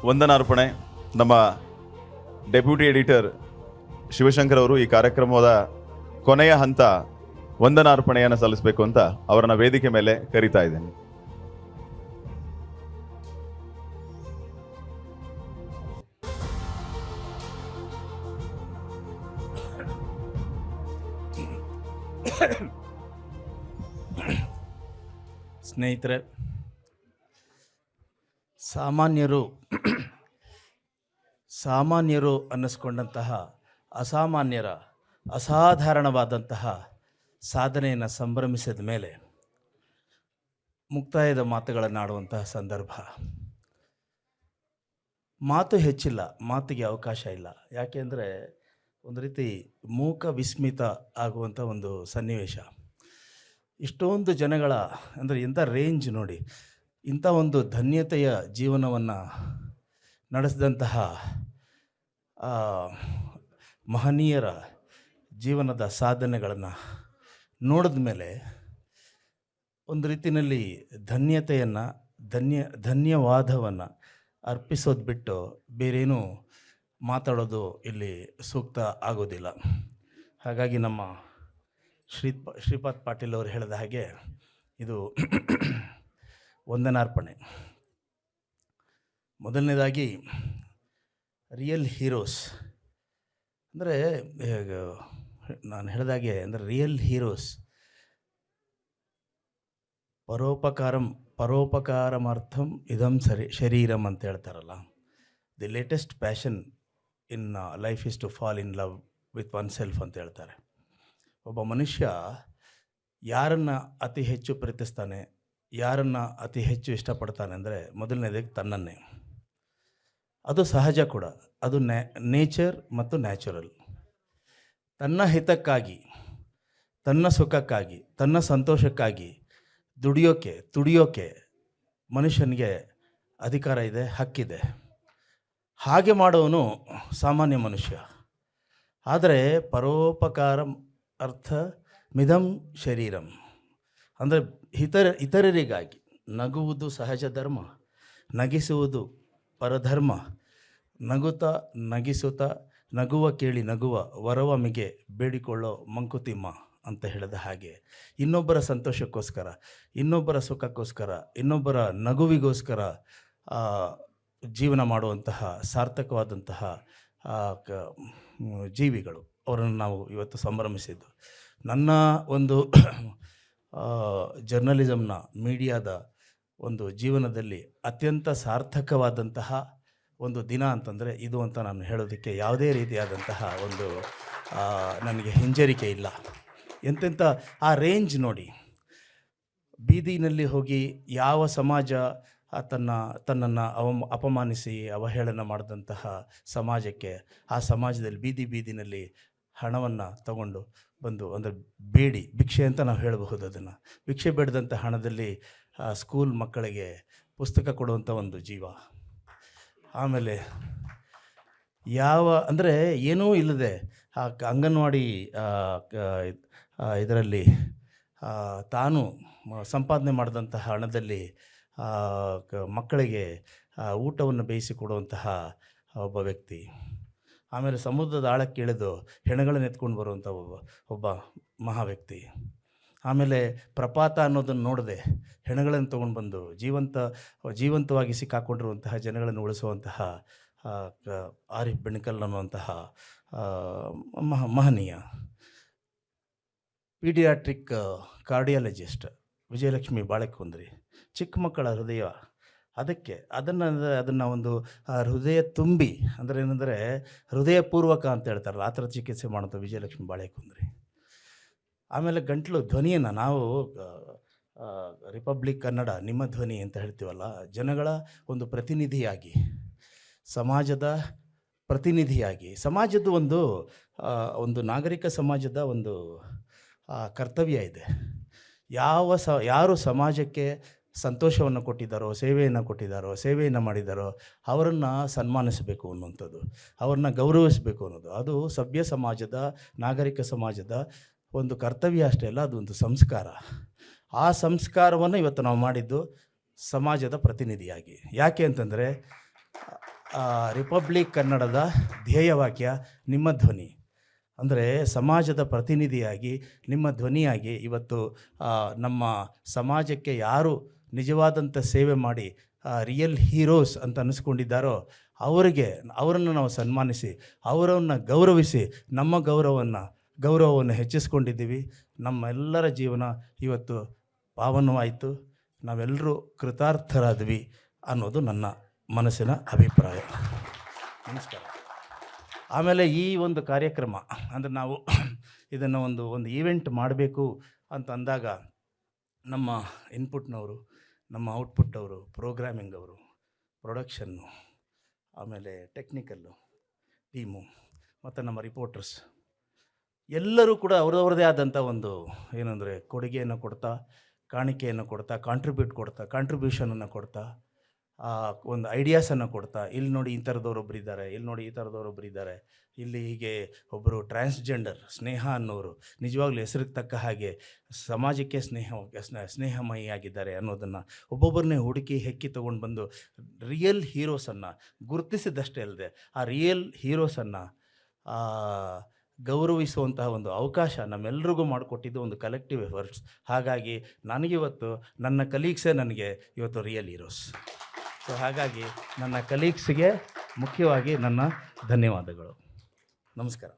ವಂದನಾರ್ಪಣೆ. ನಮ್ಮ deputy editor Shivashankar ಅವರು ಈ ಕಾರ್ಯಕ್ರಮದ ಕೊನೆಯ ಹಂತ ವಂದನಾರ್ಪಣೆಯನ್ನು ಸಲ್ಲಿಸಬೇಕು ಅಂತ ಅವರನ್ನ ವೇದಿಕೆ ಮೇಲೆ ಕರೀತಾ ಇದ್ದೇನೆ. ಸ್ನೇಹಿತರೆ, ಸಾಮಾನ್ಯರು ಅನ್ನಿಸ್ಕೊಂಡಂತಹ ಅಸಾಮಾನ್ಯರ ಅಸಾಧಾರಣವಾದಂತಹ ಸಾಧನೆಯನ್ನು ಸಂಭ್ರಮಿಸಿದ ಮೇಲೆ ಮುಕ್ತಾಯದ ಮಾತುಗಳನ್ನಾಡುವಂತಹ ಸಂದರ್ಭ. ಮಾತು ಹೆಚ್ಚಿಲ್ಲ, ಮಾತಿಗೆ ಅವಕಾಶ ಇಲ್ಲ. ಯಾಕೆಂದರೆ ಒಂದು ರೀತಿ ಮೂಕ ವಿಸ್ಮಿತ ಆಗುವಂಥ ಒಂದು ಸನ್ನಿವೇಶ. ಇಷ್ಟೊಂದು ಜನಗಳ ಅಂದರೆ ಇಂಥ ರೇಂಜ್ ನೋಡಿ, ಇಂಥ ಒಂದು ಧನ್ಯತೆಯ ಜೀವನವನ್ನು ನಡೆಸಿದಂತಹ ಮಹನೀಯರ ಜೀವನದ ಸಾಧನೆಗಳನ್ನು ನೋಡಿದ ಮೇಲೆ ಒಂದು ರೀತಿಯಲ್ಲಿ ಧನ್ಯವಾದವನ್ನು ಅರ್ಪಿಸೋದು ಬಿಟ್ಟು ಬೇರೇನೂ ಮಾತಾಡೋದು ಇಲ್ಲಿ ಸೂಕ್ತ ಆಗೋದಿಲ್ಲ. ಹಾಗಾಗಿ ನಮ್ಮ ಶ್ರೀಪಾದ್ ಪಾಟೀಲ್ ಅವರು ಹೇಳಿದ ಹಾಗೆ ಇದು ವಂದನಾರ್ಪಣೆ. ಮೊದಲನೇದಾಗಿ ರಿಯಲ್ ಹೀರೋಸ್ ಅಂದರೆ ನಾನು ಹೇಳಿದಾಗೆ ಅಂದರೆ ರಿಯಲ್ ಹೀರೋಸ್ ಪರೋಪಕಾರಮರ್ಥಂ ಇದಂ ಶರೀರಂ ಅಂತ ಹೇಳ್ತಾರಲ್ಲ. The latest passion in life is to fall in love with oneself ಅಂತ ಹೇಳ್ತಾರೆ. ಒಬ್ಬ ಮನುಷ್ಯ ಯಾರನ್ನು ಅತಿ ಹೆಚ್ಚು ಪ್ರೀತಿಸ್ತಾನೆ, ಯಾರನ್ನು ಅತಿ ಹೆಚ್ಚು ಇಷ್ಟಪಡ್ತಾನೆ ಅಂದರೆ ಮೊದಲನೇದಾಗಿ ತನ್ನನ್ನೇ. ಅದು ಸಹಜ ಕೂಡ, ಅದು ನೇಚರ್ ಮತ್ತು ನ್ಯಾಚುರಲ್. ತನ್ನ ಹಿತಕ್ಕಾಗಿ, ತನ್ನ ಸುಖಕ್ಕಾಗಿ, ತನ್ನ ಸಂತೋಷಕ್ಕಾಗಿ ತುಡಿಯೋಕೆ ಮನುಷ್ಯನಿಗೆ ಅಧಿಕಾರ ಇದೆ, ಹಕ್ಕಿದೆ. ಹಾಗೆ ಮಾಡೋನು ಸಾಮಾನ್ಯ ಮನುಷ್ಯ. ಆದರೆ ಪರೋಪಕಾರಂ ಅರ್ಥ ಮಿದಂ ಶರೀರಂ ಅಂದರೆ ಇತರರಿಗಾಗಿ ನಗುವುದು ಸಹಜ ಧರ್ಮ, ನಗಿಸುವುದು ಪರಧರ್ಮ. ನಗಿಸುತ್ತಾ ನಗುವ ಕೇಳಿ ನಗುವ ವರವಮಿಗೆ ಬೇಡಿಕೊಳ್ಳೋ ಮಂಕುತಿಮ್ಮ ಅಂತ ಹೇಳಿದ ಹಾಗೆ ಇನ್ನೊಬ್ಬರ ಸಂತೋಷಕ್ಕೋಸ್ಕರ, ಇನ್ನೊಬ್ಬರ ಸುಖಕ್ಕೋಸ್ಕರ, ಇನ್ನೊಬ್ಬರ ನಗುವಿಗೋಸ್ಕರ ಜೀವನ ಮಾಡುವಂತಹ ಸಾರ್ಥಕವಾದಂತಹ ಜೀವಿಗಳು, ಅವರನ್ನು ನಾವು ಇವತ್ತು ಸಂಭ್ರಮಿಸಿದ್ದು. ನನ್ನ ಒಂದು ಜರ್ನಲಿಸಮ್ನ ಮೀಡಿಯಾದ ಒಂದು ಜೀವನದಲ್ಲಿ ಅತ್ಯಂತ ಸಾರ್ಥಕವಾದಂತಹ ಒಂದು ದಿನ ಅಂತಂದರೆ ಇದು ಅಂತ ನಾನು ಹೇಳೋದಕ್ಕೆ ಯಾವುದೇ ರೀತಿಯಾದಂತಹ ಒಂದು ನನಗೆ ಹಿಂಜರಿಕೆ ಇಲ್ಲ. ಎಂತೆಂಥ ಆ ರೇಂಜ್ ನೋಡಿ. ಬೀದಿನಲ್ಲಿ ಹೋಗಿ ಯಾವ ಸಮಾಜ ತನ್ನನ್ನು ಅಪಮಾನಿಸಿ ಅವಹೇಳನ ಮಾಡಿದಂತಹ ಸಮಾಜಕ್ಕೆ, ಆ ಸಮಾಜದಲ್ಲಿ ಬೀದಿನಲ್ಲಿ ಹಣವನ್ನು ತಗೊಂಡು ಬಂದು ಅಂದರೆ ಭಿಕ್ಷೆ ಅಂತ ನಾವು ಹೇಳಬಹುದು. ಅದನ್ನು ಭಿಕ್ಷೆ ಬೇಡದಂಥ ಹಣದಲ್ಲಿ ಸ್ಕೂಲ್ ಮಕ್ಕಳಿಗೆ ಪುಸ್ತಕ ಕೊಡುವಂಥ ಒಂದು ಜೀವ. ಆಮೇಲೆ ಅಂದರೆ ಏನೂ ಇಲ್ಲದೆ ಆ ಅಂಗನವಾಡಿ ಇದರಲ್ಲಿ ತಾನು ಸಂಪಾದನೆ ಮಾಡಿದಂತಹ ಹಣದಲ್ಲಿ ಮಕ್ಕಳಿಗೆ ಊಟವನ್ನು ಬೇಯಿಸಿಕೊಡುವಂತಹ ಒಬ್ಬ ವ್ಯಕ್ತಿ. ಆಮೇಲೆ ಸಮುದ್ರದ ಆಳಕ್ಕೆ ಇಳಿದು ಹೆಣಗಳನ್ನು ಎತ್ಕೊಂಡು ಬರುವಂಥ ಒಬ್ಬ ಮಹಾ ವ್ಯಕ್ತಿ. ಆಮೇಲೆ ಪ್ರಪಾತ ಅನ್ನೋದನ್ನು ನೋಡದೆ ಹೆಣಗಳನ್ನು ತೊಗೊಂಡು ಬಂದು ಜೀವಂತವಾಗಿ ಸಿಕ್ಕಾಕೊಂಡಿರುವಂತಹ ಜನಗಳನ್ನು ಉಳಿಸುವಂತಹ ಆರಿಫ್ ಬೆಣ್ಕಲ್ ಅನ್ನುವಂತಹ ಮಹನೀಯ. Pediatric cardiologist Vijayalakshmi Balekundri. ಚಿಕ್ಕ ಮಕ್ಕಳ ಹೃದಯ, ಅದನ್ನು ಒಂದು ಹೃದಯ ತುಂಬಿ ಅಂದರೆ ಏನಂದರೆ ಹೃದಯಪೂರ್ವಕ ಅಂತ ಹೇಳ್ತಾರಲ್ಲ, ಆ ಥರ ಚಿಕಿತ್ಸೆ ಮಾಡೋದು ವಿಜಯಲಕ್ಷ್ಮಿ ಬಾಳೆಕುಂದ್ರಿ. ಆಮೇಲೆ ಗಂಟ್ಲು ಧ್ವನಿಯನ್ನು ನಾವು ರಿಪಬ್ಲಿಕ್ ಕನ್ನಡ ನಿಮ್ಮ ಧ್ವನಿ ಅಂತ ಹೇಳ್ತೀವಲ್ಲ, ಜನಗಳ ಒಂದು ಪ್ರತಿನಿಧಿಯಾಗಿ, ಸಮಾಜದ ಪ್ರತಿನಿಧಿಯಾಗಿ, ಸಮಾಜದ ಒಂದು ನಾಗರಿಕ ಸಮಾಜದ ಒಂದು ಕರ್ತವ್ಯ ಇದೆ. ಯಾರು ಸಮಾಜಕ್ಕೆ ಸಂತೋಷವನ್ನು ಕೊಟ್ಟಿದ್ದಾರೋ, ಸೇವೆಯನ್ನು ಮಾಡಿದ್ದಾರೋ ಅವರನ್ನು ಸನ್ಮಾನಿಸಬೇಕು ಅನ್ನುವಂಥದ್ದು, ಅವ್ರನ್ನ ಗೌರವಿಸಬೇಕು ಅನ್ನೋದು, ಅದು ಸಭ್ಯ ಸಮಾಜದ, ನಾಗರಿಕ ಸಮಾಜದ ಒಂದು ಕರ್ತವ್ಯ ಅಷ್ಟೇ ಅಲ್ಲ, ಅದು ಒಂದು ಸಂಸ್ಕಾರ. ಆ ಸಂಸ್ಕಾರವನ್ನು ಇವತ್ತು ನಾವು ಮಾಡಿದ್ದು ಸಮಾಜದ ಪ್ರತಿನಿಧಿಯಾಗಿ. ಯಾಕೆ ಅಂತಂದರೆ ರಿಪಬ್ಲಿಕ್ ಕನ್ನಡದ ಧ್ಯೇಯವಾಕ್ಯ ನಿಮ್ಮ ಧ್ವನಿ. ಅಂದರೆ ಸಮಾಜದ ಪ್ರತಿನಿಧಿಯಾಗಿ ನಿಮ್ಮ ಧ್ವನಿಯಾಗಿ ಇವತ್ತು ನಮ್ಮ ಸಮಾಜಕ್ಕೆ ಯಾರು ನಿಜವಾದಂಥ ಸೇವೆ ಮಾಡಿ ರಿಯಲ್ ಹೀರೋಸ್ ಅಂತ ಅನ್ನಿಸ್ಕೊಂಡಿದ್ದಾರೋ ಅವರನ್ನು ನಾವು ಸನ್ಮಾನಿಸಿ ಅವರನ್ನು ಗೌರವಿಸಿ ನಮ್ಮ ಗೌರವವನ್ನು ಹೆಚ್ಚಿಸ್ಕೊಂಡಿದ್ದೀವಿ. ನಮ್ಮೆಲ್ಲರ ಜೀವನ ಇವತ್ತು ಪಾವನವಾಯಿತು, ನಾವೆಲ್ಲರೂ ಕೃತಾರ್ಥರಾದ್ವಿ ಅನ್ನೋದು ನನ್ನ ಮನಸ್ಸಿನ ಅಭಿಪ್ರಾಯ. ನಮಸ್ಕಾರ. ಆಮೇಲೆ ಈ ಒಂದು ಕಾರ್ಯಕ್ರಮ ಅಂದರೆ ನಾವು ಇದನ್ನು ಒಂದು ಈವೆಂಟ್ ಮಾಡಬೇಕು ಅಂತ ಅಂದಾಗ ನಮ್ಮ ಇನ್ಪುಟ್ನವರು, ನಮ್ಮ ಔಟ್ಪುಟ್ ಅವರು, ಪ್ರೋಗ್ರಾಮಿಂಗ್ ಅವರು, ಪ್ರೊಡಕ್ಷನ್ನು, ಆಮೇಲೆ ಟೆಕ್ನಿಕಲ್ಲು ಟೀಮು ಮತ್ತು ನಮ್ಮ ರಿಪೋರ್ಟರ್ಸ್ ಎಲ್ಲರೂ ಕೂಡ ಅವ್ರದ್ದೇ ಆದಂಥ ಒಂದು ಏನಂದರೆ ಕೊಡುಗೆಯನ್ನು ಕೊಡ್ತಾ, ಕಾಣಿಕೆಯನ್ನು ಕೊಡ್ತಾ, ಕಾಂಟ್ರಿಬ್ಯೂಷನನ್ನು ಕೊಡ್ತಾ, ಒಂದು ಐಡಿಯಾಸನ್ನು ಕೊಡ್ತಾ, ಇಲ್ಲಿ ನೋಡಿ ಈ ಥರದವರೊಬ್ಬರು ಇದ್ದಾರೆ, ಇಲ್ಲಿ ನೋಡಿ ಈ ಥರದವರೊಬ್ಬರು ಇದ್ದಾರೆ, ಇಲ್ಲಿ ಹೀಗೆ ಒಬ್ಬರು ಟ್ರಾನ್ಸ್ಜೆಂಡರ್ ಸ್ನೇಹ ಅನ್ನೋರು ನಿಜವಾಗ್ಲೂ ಹೆಸರಿಗೆ ತಕ್ಕ ಹಾಗೆ ಸಮಾಜಕ್ಕೆ ಸ್ನೇಹಮಯಿಯಾಗಿದ್ದಾರೆ ಅನ್ನೋದನ್ನು ಒಬ್ಬೊಬ್ಬರನ್ನೇ ಹುಡುಕಿ ಹೆಕ್ಕಿ ತೊಗೊಂಡು ಬಂದು ರಿಯಲ್ ಹೀರೋಸನ್ನು ಗುರುತಿಸಿದಷ್ಟೇ ಅಲ್ಲದೆ ಆ ರಿಯಲ್ ಹೀರೋಸನ್ನು ಗೌರವಿಸುವಂತಹ ಒಂದು ಅವಕಾಶ ನಮ್ಮೆಲ್ರಿಗೂ ಮಾಡಿಕೊಟ್ಟಿದ್ದು ಒಂದು ಕಲೆಕ್ಟಿವ್ ಎಫರ್ಟ್ಸ್. ಹಾಗಾಗಿ ನನಗಿವತ್ತು ನನ್ನ ಕಲೀಗ್ಸೇ ನನಗೆ ಇವತ್ತು ರಿಯಲ್ ಹೀರೋಸ್. ಸೊ ಹಾಗಾಗಿ ನನ್ನ ಕಲೀಗ್ಸ್ಗೆ ಮುಖ್ಯವಾಗಿ ನನ್ನ ಧನ್ಯವಾದಗಳು. ನಮಸ್ಕಾರ.